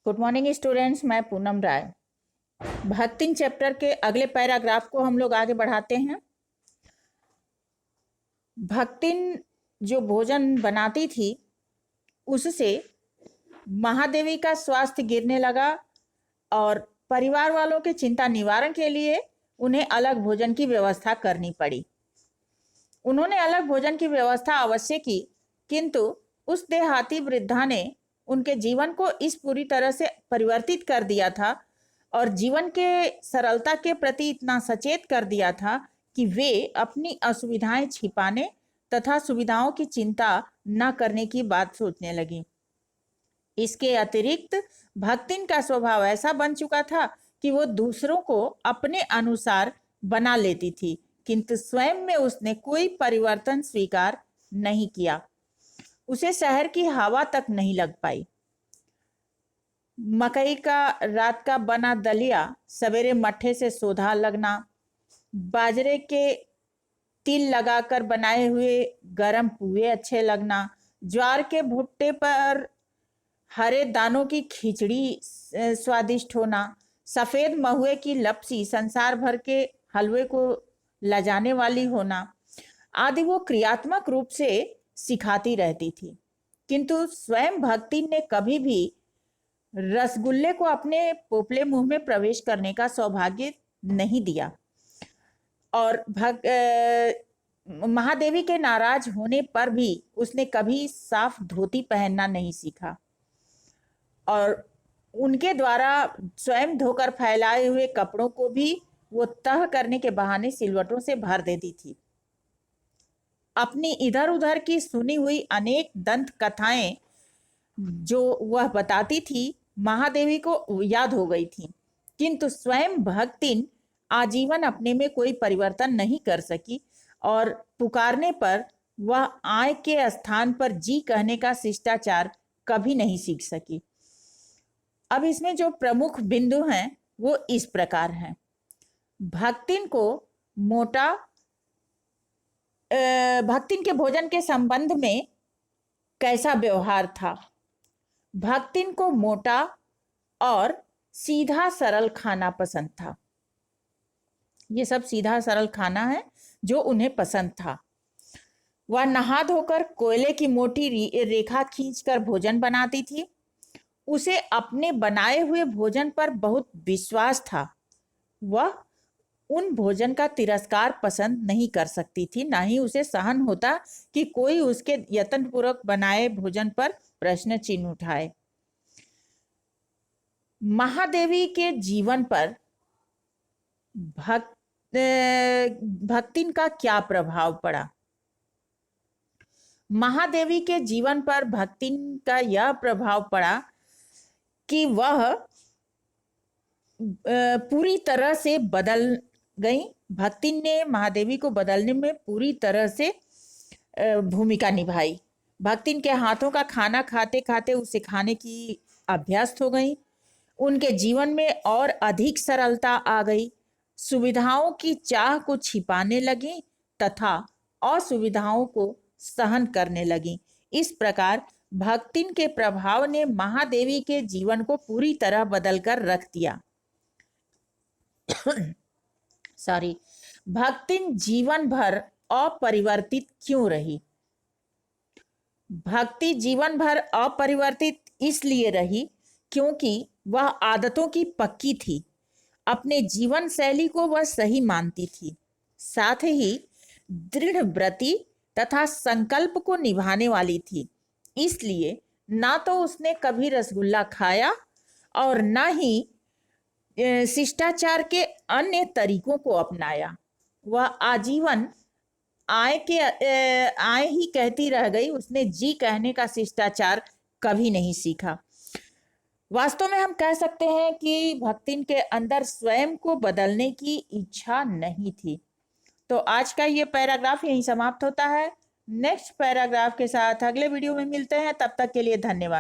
Good morning students, मैं पूनम राय। भक्तिन chapter के अगले पैराग्राफ को हम लोग आगे बढ़ाते हैं। भक्तिन जो भोजन बनाती थी उससे महादेवी का स्वास्थ्य गिरने लगा और परिवार वालों के चिंता निवारण के लिए उन्हें अलग भोजन की व्यवस्था करनी पड़ी। उन्होंने अलग भोजन की व्यवस्था अवश्य की, किंतु उस देहाती वृद्धा ने उनके जीवन को इस पूरी तरह से परिवर्तित कर दिया था और जीवन के सरलता के प्रति इतना सचेत कर दिया था कि वे अपनी असुविधाएं छिपाने तथा सुविधाओं की चिंता न करने की बात सोचने लगी। इसके अतिरिक्त भक्तिन का स्वभाव ऐसा बन चुका था कि वो दूसरों को अपने अनुसार बना लेती थी, किंतु स्वयं में उसने कोई परिवर्तन स्वीकार नहीं किया। उसे शहर की हवा तक नहीं लग पाई। मकई का रात का बना दलिया सवेरे मट्ठे से सोधा लगना, बाजरे के तिल लगाकर बनाए हुए गरम पुए अच्छे लगना, ज्वार के भुट्टे पर हरे दानों की खिचड़ी स्वादिष्ट होना, सफेद महुए की लपसी संसार भर के हलवे को लजाने वाली होना आदि वो क्रियात्मक रूप से सिखाती रहती थी। किंतु स्वयं भक्ति ने कभी भी रसगुल्ले को अपने पोपले मुंह में प्रवेश करने का सौभाग्य नहीं दिया और महादेवी के नाराज होने पर भी उसने कभी साफ धोती पहनना नहीं सीखा और उनके द्वारा स्वयं धोकर फैलाए हुए कपड़ों को भी वो तह करने के बहाने सिलवटों से भर देती थी। अपनी इधर उधर की सुनी हुई अनेक दंत कथाएं जो वह बताती थी महादेवी को याद हो गई थी, किंतु स्वयं भक्तिन आजीवन अपने में कोई परिवर्तन नहीं कर सकी और पुकारने पर वह आय के स्थान पर जी कहने का शिष्टाचार कभी नहीं सीख सकी। अब इसमें जो प्रमुख बिंदु हैं वो इस प्रकार हैं। भक्तिन को मोटा भक्तिन के भोजन के संबंध में कैसा व्यवहार था। भक्तिन को मोटा और सीधा सरल खाना पसंद था। ये सब सीधा सरल खाना है जो उन्हें पसंद था। वह नहा धोकर कोयले की मोटी रेखा खींचकर भोजन बनाती थी। उसे अपने बनाए हुए भोजन पर बहुत विश्वास था। वह उन भोजन का तिरस्कार पसंद नहीं कर सकती थी, ना ही उसे सहन होता कि कोई उसके यत्नपूर्वक बनाए भोजन पर प्रश्न चिन्ह उठाए। महादेवी के जीवन पर भक्तिन का क्या प्रभाव पड़ा। महादेवी के जीवन पर भक्तिन का यह प्रभाव पड़ा कि वह पूरी तरह से बदल गई। भक्तिन ने महादेवी को बदलने में पूरी तरह से भूमिका निभाई। भक्तिन के हाथों का खाना खाते खाते उसे खाने की अभ्यस्त हो गई। उनके जीवन में और अधिक सरलता आ गई। सुविधाओं की चाह को छिपाने लगी तथा असुविधाओं को सहन करने लगी। इस प्रकार भक्तिन के प्रभाव ने महादेवी के जीवन को पूरी तरह बदलकर रख दिया। भक्तिन जीवन भर अपरिवर्तित क्यों रही। भक्ति जीवन भर अपरिवर्तित इसलिए रही क्योंकि वह आदतों की पक्की थी। अपने जीवन शैली को वह सही मानती थी, साथ ही दृढ़ व्रती तथा संकल्प को निभाने वाली थी। इसलिए ना तो उसने कभी रसगुल्ला खाया और ना ही शिष्टाचार के अन्य तरीकों को अपनाया। वह आजीवन आय ही कहती रह गई। उसने जी कहने का शिष्टाचार कभी नहीं सीखा। वास्तव में हम कह सकते हैं कि भक्तिन के अंदर स्वयं को बदलने की इच्छा नहीं थी। तो आज का ये पैराग्राफ यहीं समाप्त होता है। नेक्स्ट पैराग्राफ के साथ अगले वीडियो में मिलते हैं। तब तक के लिए धन्यवाद।